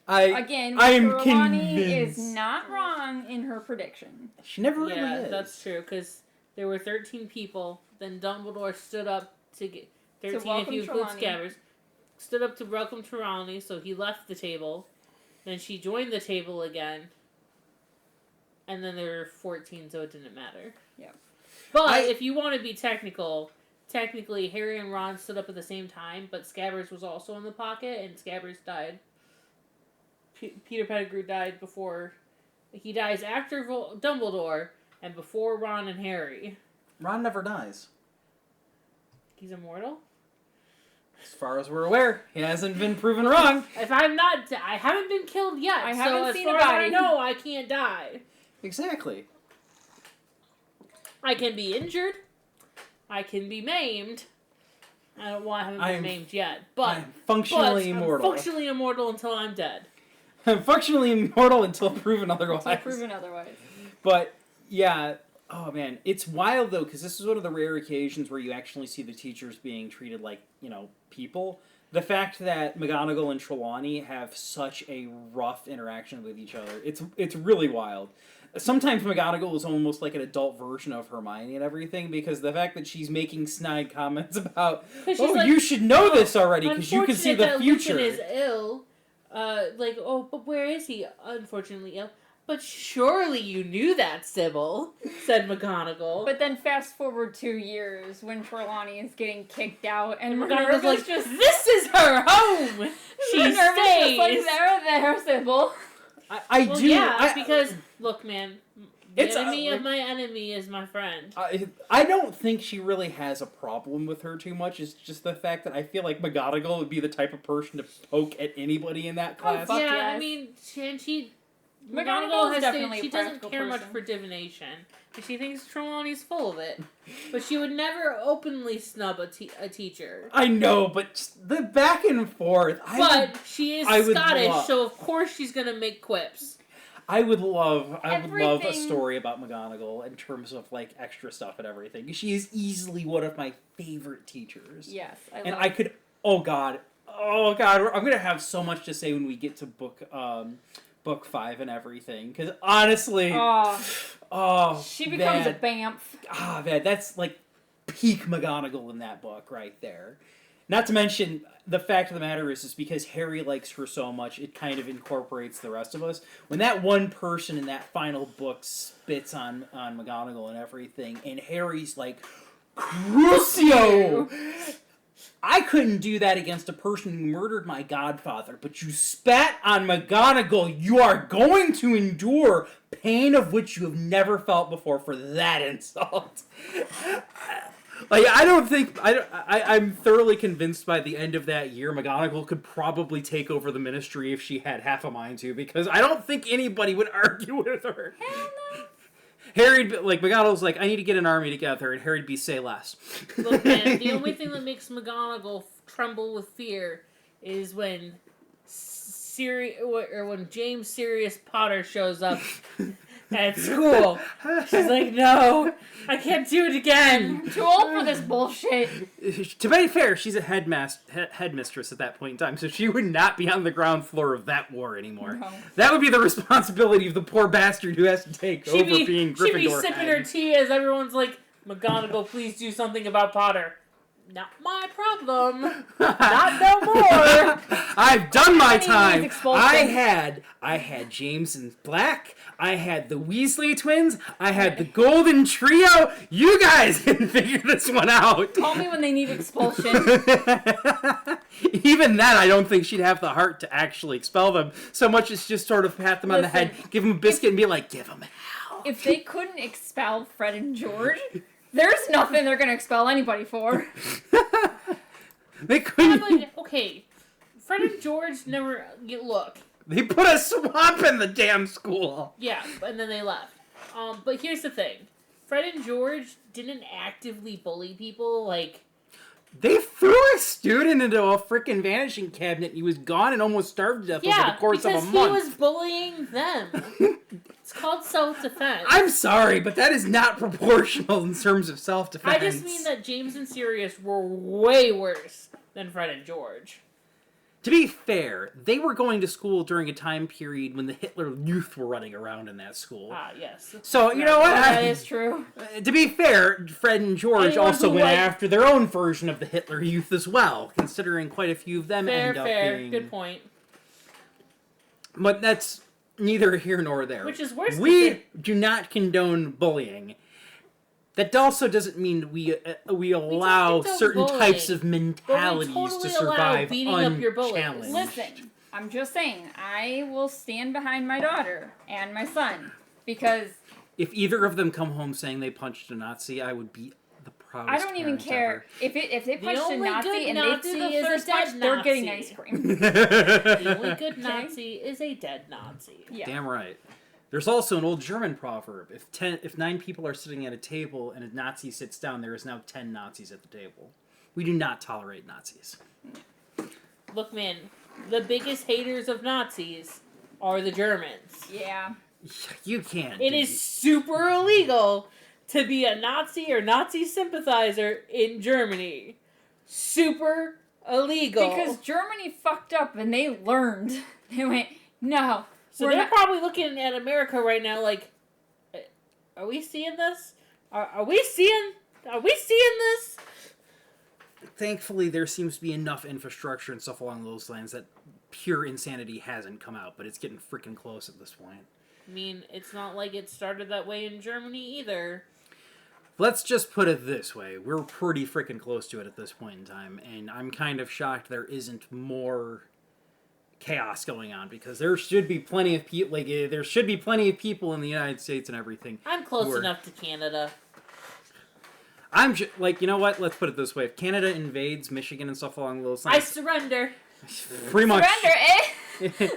Again, I'm Trelawney convinced. is not wrong in her prediction. She never Yeah, really is. that's true, because there were 13 people. Then Dumbledore stood up to get 13 if welcome you include Trelawney. Scabbers. Stood up to welcome Trelawney, so he left the table. Then she joined the table again. And then there were 14, so it didn't matter. Yeah. But if you want to be technically Harry and Ron stood up at the same time, but Scabbers was also in the pocket, and Scabbers died. Peter Pettigrew died before. He dies after Dumbledore and before Ron and Harry. Ron never dies. He's immortal? As far as we're aware, he hasn't been proven wrong. If I'm not, I haven't been killed yet. I so haven't as seen far a as I body. know, I can't die. Exactly. I can be injured. I can be maimed. I haven't been maimed yet, but I'm functionally I'm immortal. functionally immortal until I'm dead. I'm functionally immortal until proven otherwise. Until proven otherwise. But yeah, oh man, it's wild though because this is one of the rare occasions where you actually see the teachers being treated like people. The fact that McGonagall and Trelawney have such a rough interaction with each other, it's really wild. Sometimes McGonagall is almost like an adult version of Hermione and everything because the fact that she's making snide comments about, She's oh, like, you should know this already because you can see unfortunate the that future. Lupin is ill. But where is he? Unfortunately ill. But surely you knew that, Sybil, said McGonagall. But then fast forward 2 years when Trelawney is getting kicked out and McGonagall's Minerva's like, just this is her home! She Minerva's stays! just like, there, Sybil. I Well, do. yeah, because, look, man, the It's, enemy of my enemy is my friend. I don't think she really has a problem with her too much. It's just the fact that I feel like McGonagall would be the type of person to poke at anybody in that class. fuck Yeah, yes. I mean, she McGonagall is has definitely she a doesn't practical care much person. for divination. And she thinks Trelawney's full of it. But she would never openly snub a teacher. I know, but just the back and forth. But she is I would Scottish, love- so of course she's gonna make quips. I would love a Everything- story about McGonagall in terms of like extra stuff and everything. She is easily one of my favorite teachers. Yes, And I could. Oh god, I'm gonna have so much to say when we get to book 5 and everything. Because honestly, she becomes man. a Bamf. Ah, man, that's like peak McGonagall in that book right there. Not to mention, the fact of the matter is because Harry likes her so much, it kind of incorporates the rest of us. When that one person in that final book spits on McGonagall and everything, and Harry's like, Crucio! I couldn't do that against a person who murdered my godfather, but you spat on McGonagall. You are going to endure pain of which you have never felt before for that insult. Like, I'm thoroughly convinced by the end of that year, McGonagall could probably take over the ministry if she had half a mind to, because I don't think anybody would argue with her. Hell no. McGonagall's like, I need to get an army together, and Harry'd be, say less. Look, man, the only thing that makes McGonagall tremble with fear is when when James Sirius Potter shows up at school. She's like, no, I can't do it again. I'm too old for this bullshit. To be fair, she's a headmistress at that point in time, so she would not be on the ground floor of that war anymore. No. That would be the responsibility of the poor bastard who has to take over being Gryffindor. She'd be sipping her tea as everyone's like, McGonagall, please do something about Potter. Not my problem. Not no more. I've done my time. Expulsion. I had James and Black. I had the Weasley twins. I had the Golden Trio. You guys can figure this one out. Call me when they need expulsion. Even then, I don't think she'd have the heart to actually expel them. So much as just sort of pat them on the head, give them a biscuit, and be like, give them hell. If they couldn't expel Fred and George, there's nothing they're going to expel anybody for. They couldn't. Yeah, okay, Fred and George never... Look. They put a swamp in the damn school. Yeah, and then they left. But here's the thing. Fred and George didn't actively bully people, like... They threw a student into a freaking vanishing cabinet. He was gone and almost starved to death over the course of a month. Yeah, because he was bullying them. It's called self-defense. I'm sorry, but that is not proportional in terms of self-defense. I just mean that James and Sirius were way worse than Fred and George. To be fair, they were going to school during a time period when the Hitler Youth were running around in that school. Ah, yes. So, you know what? That is true. To be fair, Fred and George also went after their own version of the Hitler Youth as well, considering quite a few of them end up being... Good point. But that's neither here nor there. Which is worse. We do not condone bullying. That also doesn't mean we allow certain types of mentalities to survive unchallenged. Listen, I'm just saying, I will stand behind my daughter and my son, because... If either of them come home saying they punched a Nazi, I would be the proudest I don't even care. Ever. If they punched a Nazi and they see is as a punch, they're getting ice cream. The only good Nazi is a dead Nazi. Yeah. Damn right. There's also an old German proverb. If 9 people are sitting at a table and a Nazi sits down, there is now 10 Nazis at the table. We do not tolerate Nazis. Look, man, the biggest haters of Nazis are the Germans. Yeah. You can't. It is super illegal to be a Nazi or Nazi sympathizer in Germany. Super illegal. Because Germany fucked up and they learned. They went, no. So they're probably looking at America right now like, are we seeing this? Are we seeing this? Thankfully, there seems to be enough infrastructure and stuff along those lines that pure insanity hasn't come out, but it's getting freaking close at this point. I mean, it's not like it started that way in Germany either. Let's just put it this way. We're pretty freaking close to it at this point in time, and I'm kind of shocked there isn't more chaos going on, because there should be plenty of people. There should be plenty of people in the United States and everything. I'm close enough to Canada. I'm you know what? Let's put it this way: if Canada invades Michigan and stuff along those lines, I surrender. Pretty much. Surrender, eh?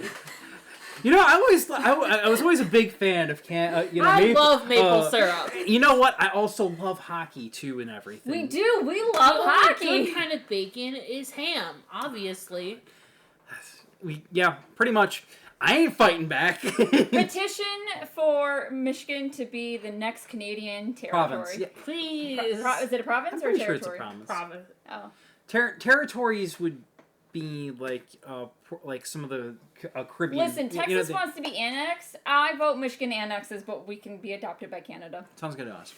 You know, I was always a big fan of I love maple syrup. You know what? I also love hockey too and everything. We do. We love hockey. Good kind of bacon is ham, obviously. Pretty much. I ain't fighting back. Petition for Michigan to be the next Canadian territory. Province, yeah. Please. Is it a province or a territory? Sure it's a province. Oh. Territories would be like some of the Caribbean. Listen, Texas wants to be annexed. I vote Michigan annexes, but we can be adopted by Canada. Sounds good to us.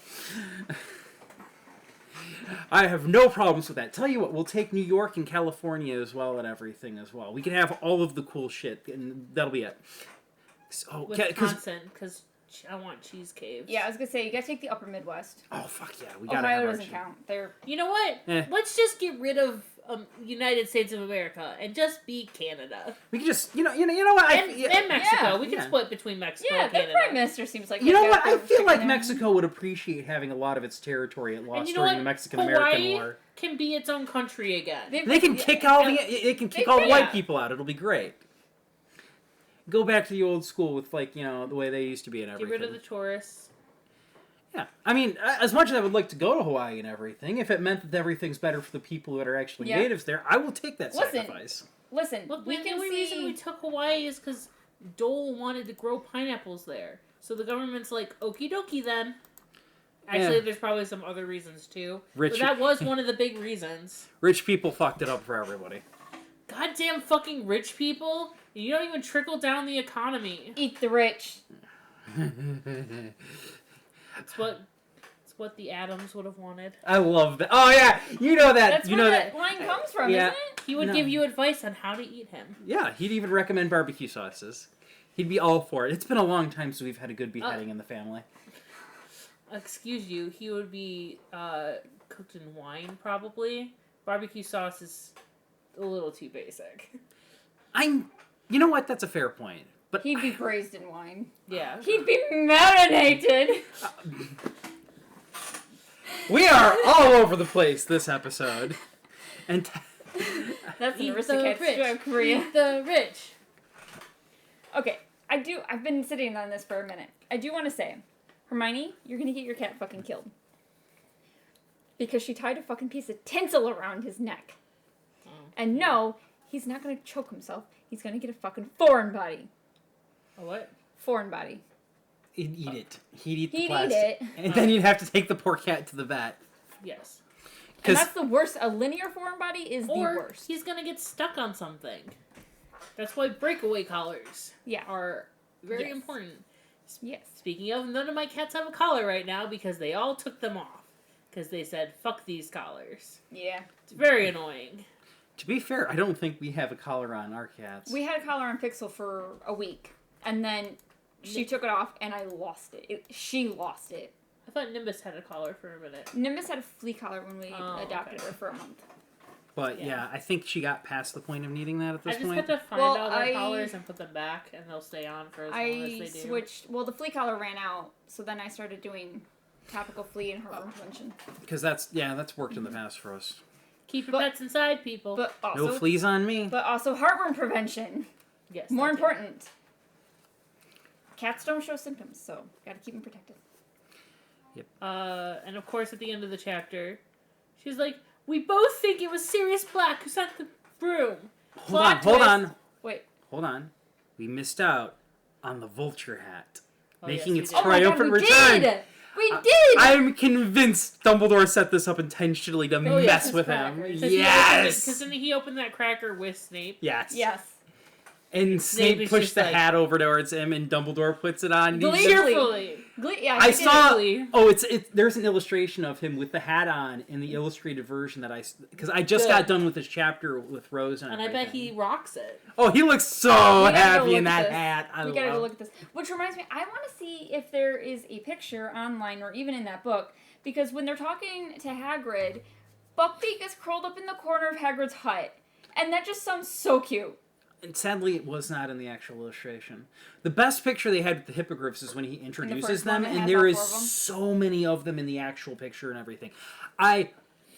I have no problems with that. Tell you what, we'll take New York and California as well and everything as well. We can have all of the cool shit, and that'll be it. Wisconsin, because I want cheese caves. Yeah, I was gonna say you gotta take the Upper Midwest. Oh fuck yeah, we gotta Ohio have our doesn't count. They're You know what? Let's just get rid of United States of America and just be Canada. We can just you know what And Mexico. We can split between Mexico and their Canada. prime minister seems like you know what I feel like Mexico would appreciate having a lot of its territory at lost during the Mexican-American War. Can be its own country again. They can kick all the white people out. It'll be great. Go back to the old school with the way they used to be and everything. Get rid of the tourists. Yeah, I mean, as much as I would like to go to Hawaii and everything, if it meant that everything's better for the people that are actually natives there, I will take that sacrifice. Listen, look, the only reason we took Hawaii is because Dole wanted to grow pineapples there. So the government's like, okie dokie then. Actually, there's probably some other reasons too. But that was one of the big reasons. Rich people fucked it up for everybody. Goddamn fucking rich people. You don't even trickle down the economy. Eat the rich. It's what the Adams would have wanted. I love that. Oh yeah, you know that. That's where that line comes from, isn't it? He would give you advice on how to eat him. Yeah, he'd even recommend barbecue sauces. He'd be all for it. It's been a long time since we've had a good beheading in the family. Excuse you, he would be cooked in wine probably. Barbecue sauce is a little too basic. You know what? That's a fair point. But he'd be braised in wine. Yeah. He'd be marinated. We are all over the place this episode. And that's an aristocrat Korea. Eat the rich. Okay, I've been sitting on this for a minute. I do want to say, Hermione, you're gonna get your cat fucking killed. Because she tied a fucking piece of tinsel around his neck. And no, he's not gonna choke himself. He's gonna get a fucking foreign body. A what? Foreign body. He'd eat it. He'd eat the plastic. Eat it. And then you'd have to take the poor cat to the vet. Yes. And that's the worst. A linear foreign body is the worst. He's gonna get stuck on something. That's why breakaway collars are very important. Yes. Speaking of, none of my cats have a collar right now because they all took them off. Because they said, fuck these collars. Yeah. It's very annoying. To be fair, I don't think we have a collar on our cats. We had a collar on Pixel for a week. And then she took it off and I lost it. She lost it. I thought Nimbus had a collar for a minute. Nimbus had a flea collar when we adopted her for a month. But yeah, I think she got past the point of needing that at this point. I just have to find all their collars and put them back, and they'll stay on for as long as they do. The flea collar ran out, so then I started doing topical flea and heartworm prevention. Because that's worked in the past for us. Keep your pets inside, people. But also, no fleas on me. But also heartworm prevention. Yes. More important. Cats don't show symptoms, so gotta keep them protected. Yep. And of course, at the end of the chapter, she's like, "We both think it was Sirius Black who sent the broom." Hold on. Wait. Hold on. We missed out on the vulture hat. Making its did. triumphant return. We did! I'm convinced Dumbledore set this up intentionally to mess with him. Yes! Because then he opened that cracker with Snape. Yes. Yes. And Snape pushed the hat over towards him, and Dumbledore puts it on. Carefully. I saw. There's an illustration of him with the hat on in the illustrated version that because I just got done with this chapter with Rose and I bet he rocks it. Oh, he looks so happy in that hat. We gotta go look at this. Which reminds me, I want to see if there is a picture online or even in that book, because when they're talking to Hagrid, Buckbeak is curled up in the corner of Hagrid's hut, and that just sounds so cute. And sadly, it was not in the actual illustration. The best picture they had with the hippogriffs is when he introduces them, and there is so many of them in the actual picture and everything. I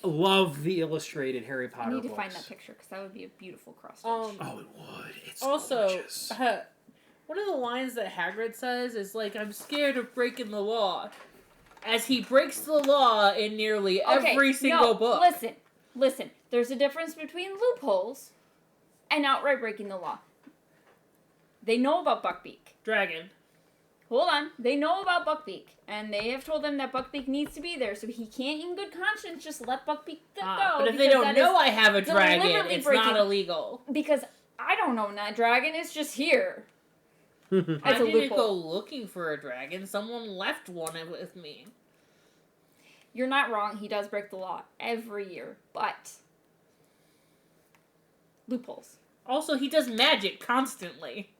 love the illustrated Harry Potter books. I need to find that picture, because that would be a beautiful cross-stitch. Oh, it would. It's also, gorgeous. One of the lines that Hagrid says is like, "I'm scared of breaking the law," as he breaks the law in nearly every single book. Listen. There's a difference between loopholes and outright breaking the law. They know about Buckbeak. Dragon. Hold on. They know about Buckbeak. And they have told him that Buckbeak needs to be there. So he can't, in good conscience, just let Buckbeak go. But if they don't know I have a dragon, it's not illegal. Because I don't know that dragon. It's just here. I didn't go looking for a dragon. Someone left one with me. You're not wrong. He does break the law every year. But loopholes. Also, he does magic constantly.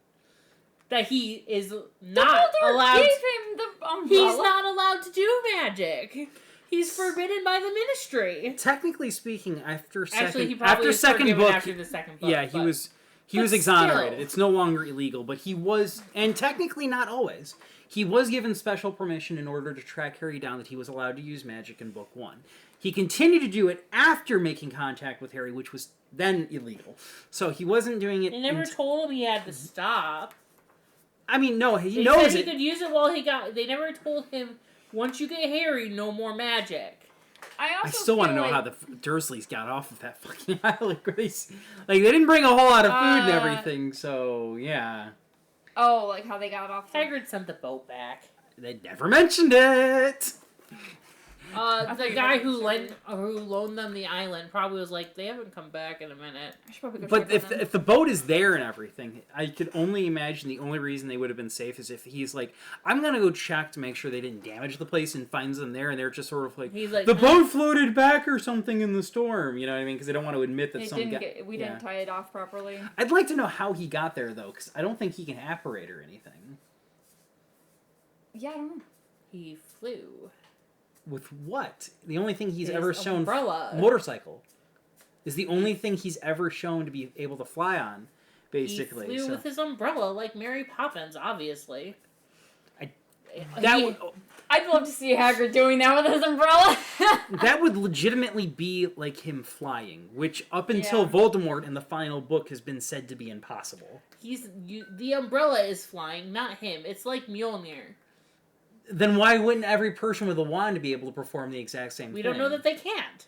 that he is not Dumbledore allowed. gave him the umbrella. He's not allowed to do magic. He's forbidden by the Ministry. Technically speaking, after second, Actually, he probably was forgiven after the second book. Yeah, he was but exonerated. still. It's no longer illegal, but he was, and technically not always. He was given special permission in order to track Harry down that he was allowed to use magic in Book 1. He continued to do it after making contact with Harry, which was then illegal. So he wasn't doing it... They never told him he had to stop. I mean, no, he They knows said it. he could use it while he got... They never told him, once you get Harry, no more magic. I still want to know how the Dursleys got off of that fucking island. They didn't bring a whole lot of food and everything, so yeah. Oh, like how they got off. Hagrid sent the boat back. They never mentioned it. The guy who loaned them the island probably was like, they haven't come back in a minute. I should probably go But check on them. if the boat is there and everything, I could only imagine the only reason they would have been safe is if he's like, I'm gonna go check to make sure they didn't damage the place, and finds them there, and they're just sort of like, He's like, the boat floated back or something in the storm. You know what I mean? Because they don't want to admit that We didn't tie it off properly. I'd like to know how he got there though, because I don't think he can apparate or anything. Yeah, I don't know. He flew. With what? The only thing he's His ever shown... umbrella. Motorcycle. Is the only thing he's ever shown to be able to fly on, basically. He flew with his umbrella, like Mary Poppins, obviously. I'd love to see Hagrid doing that with his umbrella. That would legitimately be like him flying, which up until Voldemort in the final book has been said to be impossible. The umbrella is flying, not him. It's like Mjolnir. Then why wouldn't every person with a wand be able to perform the exact same thing? We don't know that they can't.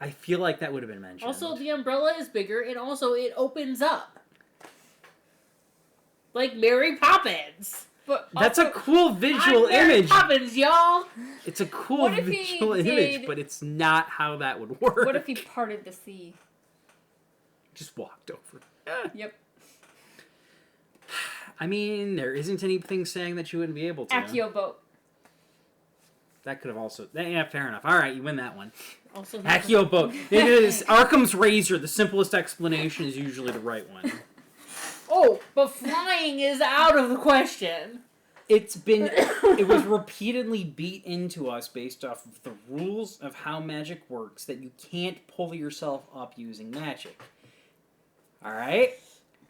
I feel like that would have been mentioned. Also, the umbrella is bigger, and also it opens up. Like Mary Poppins. But that's also, a cool visual Mary image. Poppins, y'all. It's a cool visual image, but it's not how that would work. What if he parted the sea? Just walked over. Yep. I mean, there isn't anything saying that you wouldn't be able to. Accio boat. That could have also... Yeah, fair enough. All right, you win that one. Also, Accio boat. It is Arkham's razor. The simplest explanation is usually the right one. Oh, but flying is out of the question. It was repeatedly beat into us based off of the rules of how magic works that you can't pull yourself up using magic. All right?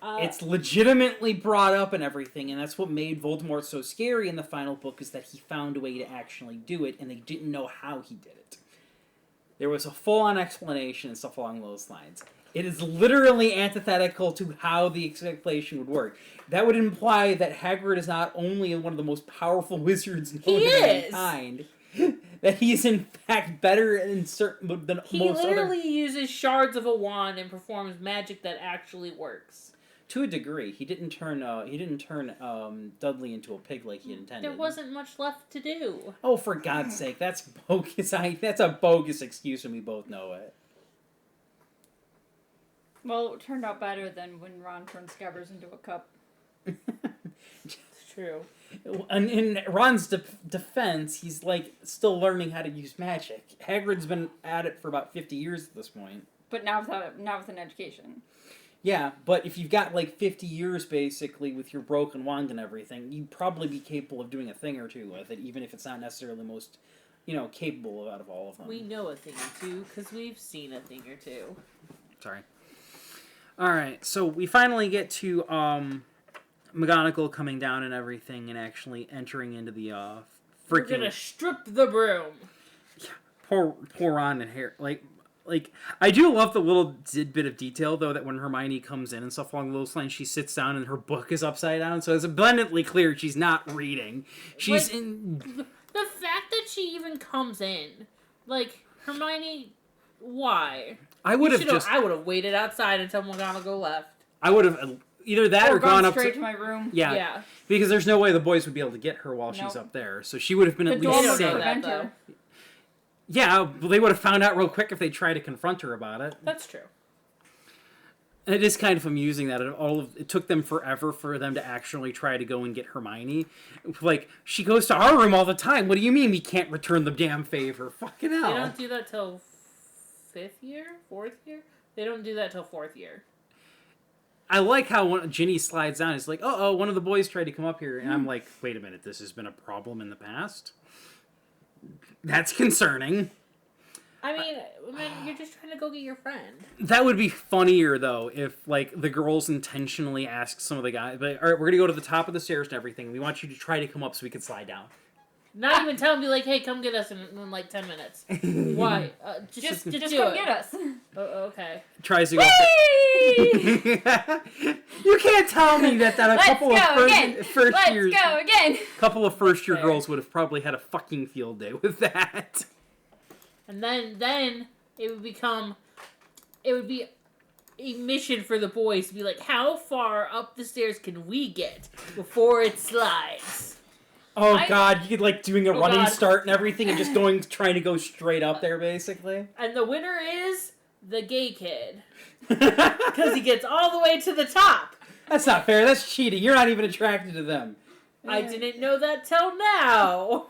It's legitimately brought up and everything, and that's what made Voldemort so scary in the final book, is that he found a way to actually do it, and they didn't know how he did it. There was a full-on explanation and stuff along those lines. It is literally antithetical to how the explanation would work. That would imply that Hagrid is not only one of the most powerful wizards known to mankind, that he is in fact better in certain than most other. He literally uses shards of a wand and performs magic that actually works. To a degree, he didn't turn Dudley into a pig like he had intended. There wasn't much left to do. Oh, for God's sake, that's bogus. That's a bogus excuse, and we both know it. Well, it turned out better than when Ron turned Scabbers into a cup. It's true. And in Ron's defense, he's like still learning how to use magic. Hagrid's been at it for about 50 years at this point. But now with an education. Yeah, but if you've got like 50 years basically with your broken wand and everything, you'd probably be capable of doing a thing or two with it, even if it's not necessarily the most, capable out of all of them. We know a thing or two because we've seen a thing or two. Sorry. Alright, so we finally get to McGonagall coming down and everything and actually entering into the freaking... We're gonna strip the broom. Yeah, poor Ron and Harry. Like, I do love the little bit of detail, though, that when Hermione comes in and stuff along those lines, she sits down and her book is upside down, so it's abundantly clear she's not reading. She's in... The fact that she even comes in, Hermione, why? I would have waited outside until McGonagall left. I would have either that or gone up straight to my room. Yeah, because there's no way the boys would be able to get her while she's up there, so she would have been at least safe. Yeah, well, they would have found out real quick if they tried to confront her about it. That's true. And it is kind of amusing that it took them forever for them to actually try to go and get Hermione. Like, she goes to our room all the time. What do you mean we can't return the damn favor? Fucking hell. They don't do that till 5th year? 4th year? They don't do that till 4th year. I like how Ginny slides down. It's like, oh, one of the boys tried to come up here. And I'm like, wait a minute, this has been a problem in the past? That's concerning. I mean, you're just trying to go get your friend. That would be funnier, though, if, like, the girls intentionally asked some of the guys, all right, we're going to go to the top of the stairs and everything. We want you to try to come up so we can slide down. Not even tell him, be like, hey, come get us in like 10 minutes. Why? Just do come it. get us. Oh, okay. Tries to go. You can't tell me that a couple of first years. Let's go again. Couple of first year girls would have probably had a fucking field day with that. And then it would be a mission for the boys to be like, how far up the stairs can we get before it slides? Oh God, you could like doing a running start and everything and just trying to go straight up there basically. And the winner is the gay kid. Because he gets all the way to the top. That's not fair, that's cheating. You're not even attracted to them. I didn't know that till now.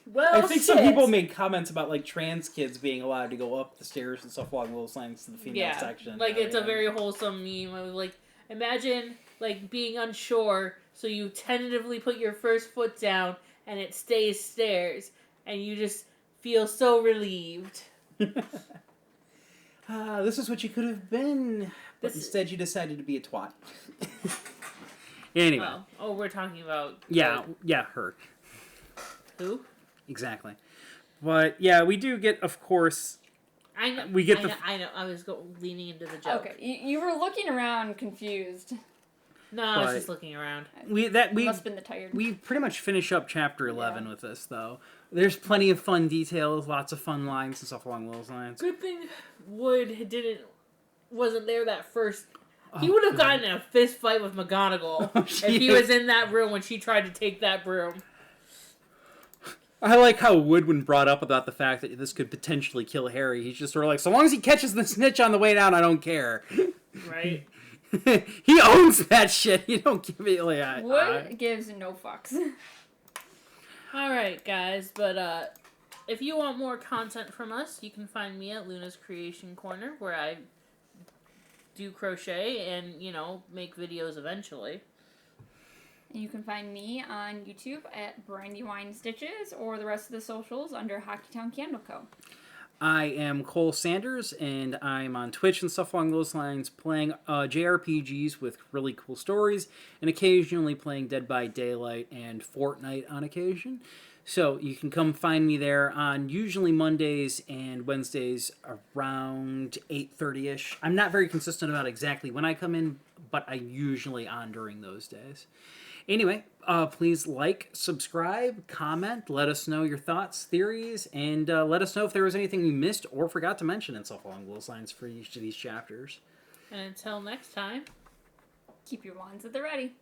Well, I think some people made comments about like trans kids being allowed to go up the stairs and stuff along those lines to the female section. Like it's a very wholesome meme. Like imagine like being unsure, so you tentatively put your first foot down and it stays stairs, and you just feel so relieved. This is what you could have been, but instead you decided to be a twat. Anyway. We're talking about her. Who? Exactly. But, yeah, we do get, of course... I know. I know. I was leaning into the joke. Okay. You were looking around confused. No, I was just looking around. Must have been the tired. We pretty much finish up Chapter 11 with this, though. There's plenty of fun details, lots of fun lines and stuff along those lines. Good thing Wood wasn't there that first... He would have gotten in a fist fight with McGonagall if he was in that room when she tried to take that broom. I like how Woodwin brought up about the fact that this could potentially kill Harry. He's just sort of like, so long as he catches the snitch on the way down, I don't care. Right. He owns that shit. You don't give me like... Wood gives no fucks. Alright, guys, but if you want more content from us, you can find me at Luna's Creation Corner, where I do crochet and, make videos eventually. And you can find me on YouTube at Brandywine Stitches or the rest of the socials under Hockeytown Candle Co. I am Cole Sanders, and I'm on Twitch and stuff along those lines, playing JRPGs with really cool stories, and occasionally playing Dead by Daylight and Fortnite on occasion. So you can come find me there on usually Mondays and Wednesdays around 8:30ish. I'm not very consistent about exactly when I come in, but I'm usually on during those days. Anyway, please like, subscribe, comment, let us know your thoughts, theories, and let us know if there was anything you missed or forgot to mention and stuff along those lines for each of these chapters. And until next time, keep your wands at the ready.